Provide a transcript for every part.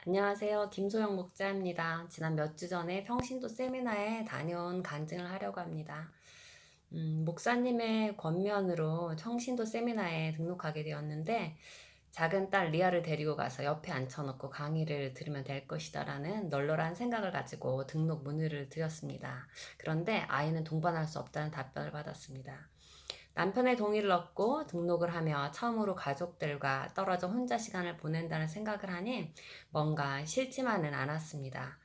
안녕하세요. 김소영 목자입니다. 지난 몇 주 전에 평신도 세미나에 다녀온 간증을 하려고 합니다. 목사님의 권면으로 평신도 세미나에 등록하게 되었는데, 작은 딸 리아를 데리고 가서 옆에 앉혀놓고 강의를 들으면 될 것이다라는 널널한 생각을 가지고 등록 문의를 드렸습니다. 그런데 아이는 동반할 수 없다는 답변을 받았습니다. 남편의 동의를 얻고 등록을 하며 처음으로 가족들과 떨어져 혼자 시간을 보낸다는 생각을 하니 뭔가 싫지만은 않았습니다.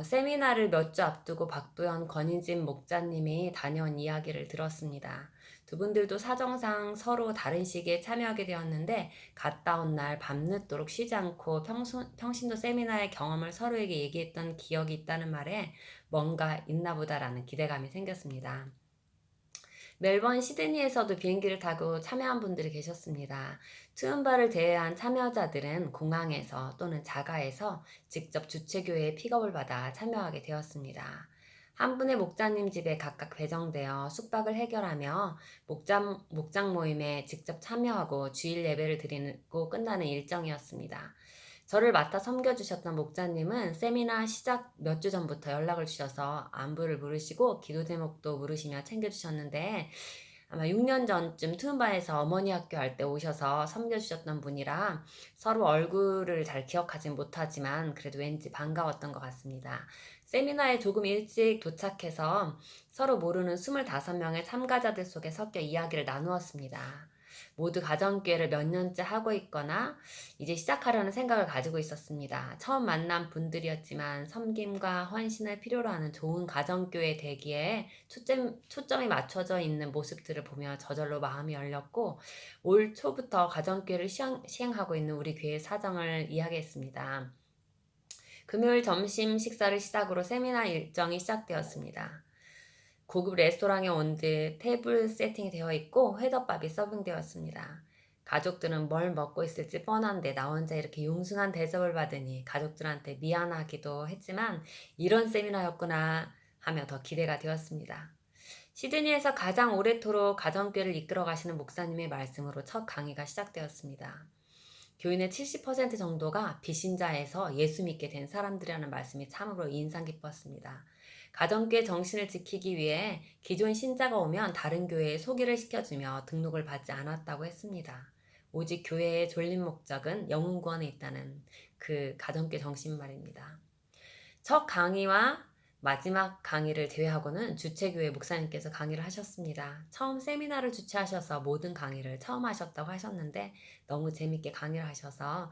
세미나를 몇 주 앞두고 박도현 권인진 목자님이 다녀온 이야기를 들었습니다. 두 분들도 사정상 서로 다른 시기에 참여하게 되었는데 갔다 온 날 밤늦도록 쉬지 않고 평신도 세미나의 경험을 서로에게 얘기했던 기억이 있다는 말에 뭔가 있나 보다라는 기대감이 생겼습니다. 멜번 시드니에서도 비행기를 타고 참여한 분들이 계셨습니다. 투움바를 제외한 참여자들은 공항에서 또는 자가에서 직접 주최교회의 픽업을 받아 참여하게 되었습니다. 한 분의 목자님 집에 각각 배정되어 숙박을 해결하며 목장 모임에 직접 참여하고 주일 예배를 드리고 끝나는 일정이었습니다. 저를 맡아 섬겨주셨던 목자님은 세미나 시작 몇 주 전부터 연락을 주셔서 안부를 물으시고 기도 제목도 물으시며 챙겨주셨는데 아마 6년 전쯤 투움바에서 어머니 학교 할 때 오셔서 섬겨주셨던 분이라 서로 얼굴을 잘 기억하진 못하지만 그래도 왠지 반가웠던 것 같습니다. 세미나에 조금 일찍 도착해서 서로 모르는 25명의 참가자들 속에 섞여 이야기를 나누었습니다. 모두 가정교회를 몇 년째 하고 있거나 이제 시작하려는 생각을 가지고 있었습니다. 처음 만난 분들이었지만 섬김과 헌신을 필요로 하는 좋은 가정교회 되기에 초점이 맞춰져 있는 모습들을 보며 저절로 마음이 열렸고 올 초부터 가정교회를 시행하고 있는 우리 교회 사정을 이야기했습니다. 금요일 점심 식사를 시작으로 세미나 일정이 시작되었습니다. 고급 레스토랑에 온 듯 테이블 세팅이 되어 있고 회덮밥이 서빙되었습니다. 가족들은 뭘 먹고 있을지 뻔한데 나 혼자 이렇게 융숭한 대접을 받으니 가족들한테 미안하기도 했지만 이런 세미나였구나 하며 더 기대가 되었습니다. 시드니에서 가장 오래도록 가정교회를 이끌어 가시는 목사님의 말씀으로 첫 강의가 시작되었습니다. 교인의 70% 정도가 비신자에서 예수 믿게 된 사람들이라는 말씀이 참으로 인상 깊었습니다. 가정교회 정신을 지키기 위해 기존 신자가 오면 다른 교회에 소개를 시켜주며 등록을 받지 않았다고 했습니다. 오직 교회의 졸린 목적은 영혼 구원에 있다는 그 가정교회 정신 말입니다. 첫 강의와 마지막 강의를 제외하고는 주최교회 목사님께서 강의를 하셨습니다. 처음 세미나를 주최하셔서 모든 강의를 처음 하셨다고 하셨는데 너무 재밌게 강의를 하셔서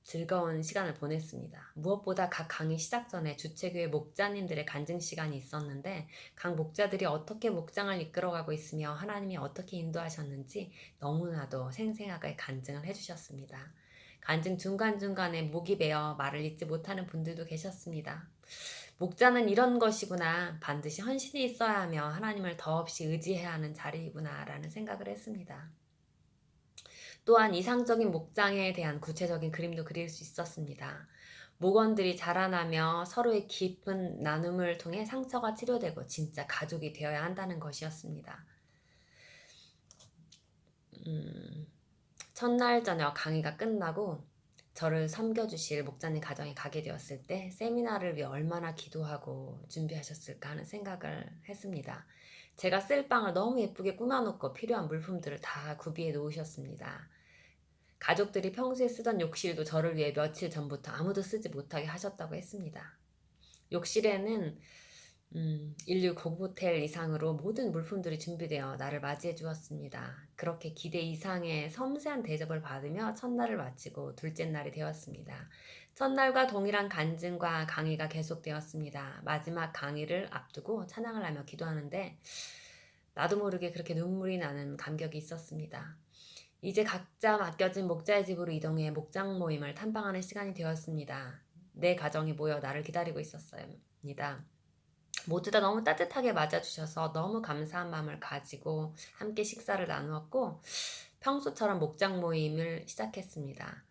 즐거운 시간을 보냈습니다. 무엇보다 각 강의 시작 전에 주최교회 목자님들의 간증 시간이 있었는데 각 목자들이 어떻게 목장을 이끌어가고 있으며 하나님이 어떻게 인도하셨는지 너무나도 생생하게 간증을 해주셨습니다. 간증 중간중간에 목이 베어 말을 잇지 못하는 분들도 계셨습니다. 목자는 이런 것이구나. 반드시 헌신이 있어야 하며 하나님을 더없이 의지해야 하는 자리이구나 라는 생각을 했습니다. 또한 이상적인 목장에 대한 구체적인 그림도 그릴 수 있었습니다. 목원들이 자라나며 서로의 깊은 나눔을 통해 상처가 치료되고 진짜 가족이 되어야 한다는 것이었습니다. 첫날 저녁 강의가 끝나고 저를 섬겨주실 목자님 가정에 가게 되었을 때 세미나를 위해 얼마나 기도하고 준비하셨을까 하는 생각을 했습니다. 제가 쓸 방을 너무 예쁘게 꾸며놓고 필요한 물품들을 다 구비해 놓으셨습니다. 가족들이 평소에 쓰던 욕실도 저를 위해 며칠 전부터 아무도 쓰지 못하게 하셨다고 했습니다. 욕실에는 인류 고급호텔 이상으로 모든 물품들이 준비되어 나를 맞이해 주었습니다. 그렇게 기대 이상의 섬세한 대접을 받으며 첫날을 마치고 둘째 날이 되었습니다. 첫날과 동일한 간증과 강의가 계속되었습니다. 마지막 강의를 앞두고 찬양을 하며 기도하는데 나도 모르게 그렇게 눈물이 나는 감격이 있었습니다. 이제 각자 맡겨진 목자의 집으로 이동해 목장 모임을 탐방하는 시간이 되었습니다. 내 가정이 모여 나를 기다리고 있었습니다. 모두 다 너무 따뜻하게 맞아주셔서 너무 감사한 마음을 가지고 함께 식사를 나누었고 평소처럼 목장 모임을 시작했습니다.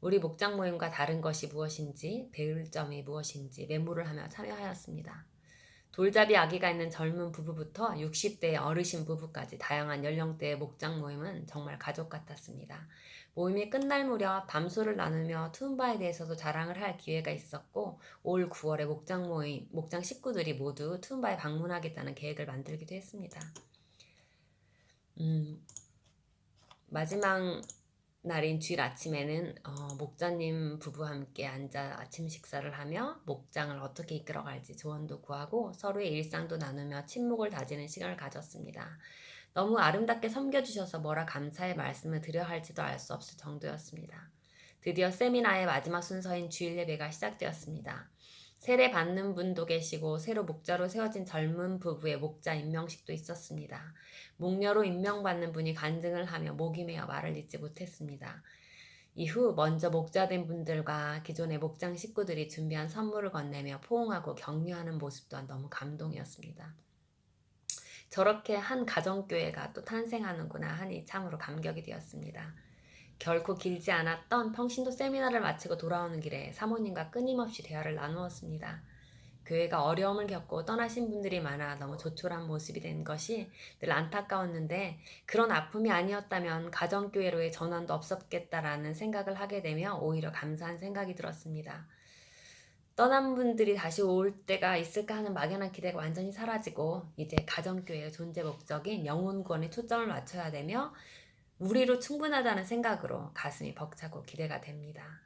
우리 목장 모임과 다른 것이 무엇인지 배울 점이 무엇인지 메모를 하며 참여하였습니다. 돌잡이 아기가 있는 젊은 부부부터 60대의 어르신 부부까지 다양한 연령대의 목장 모임은 정말 가족 같았습니다. 모임이 끝날 무렵 담소를 나누며 투움바에 대해서도 자랑을 할 기회가 있었고, 올 9월에 목장 식구들이 모두 투움바에 방문하겠다는 계획을 만들기도 했습니다. 마지막 날인 주일 아침에는 목자님 부부와 함께 앉아 아침 식사를 하며 목장을 어떻게 이끌어갈지 조언도 구하고 서로의 일상도 나누며 친목을 다지는 시간을 가졌습니다. 너무 아름답게 섬겨주셔서 뭐라 감사의 말씀을 드려야 할지도 알 수 없을 정도였습니다. 드디어 세미나의 마지막 순서인 주일 예배가 시작되었습니다. 세례 받는 분도 계시고 새로 목자로 세워진 젊은 부부의 목자 임명식도 있었습니다. 목녀로 임명받는 분이 간증을 하며 목이 메어 말을 잇지 못했습니다. 이후 먼저 목자된 분들과 기존의 목장 식구들이 준비한 선물을 건네며 포옹하고 격려하는 모습 또한 너무 감동이었습니다. 저렇게 한 가정교회가 또 탄생하는구나 하니 참으로 감격이 되었습니다. 결코 길지 않았던 평신도 세미나를 마치고 돌아오는 길에 사모님과 끊임없이 대화를 나누었습니다. 교회가 어려움을 겪고 떠나신 분들이 많아 너무 조촐한 모습이 된 것이 늘 안타까웠는데, 그런 아픔이 아니었다면 가정교회로의 전환도 없었겠다라는 생각을 하게 되며 오히려 감사한 생각이 들었습니다. 떠난 분들이 다시 올 때가 있을까 하는 막연한 기대가 완전히 사라지고 이제 가정교회의 존재 목적인 영혼 구원에 초점을 맞춰야 되며 우리로 충분하다는 생각으로 가슴이 벅차고 기대가 됩니다.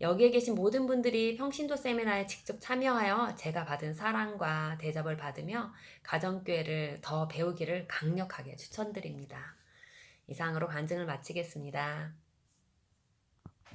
여기에 계신 모든 분들이 평신도 세미나에 직접 참여하여 제가 받은 사랑과 대접을 받으며 가정교회를 더 배우기를 강력하게 추천드립니다. 이상으로 간증을 마치겠습니다.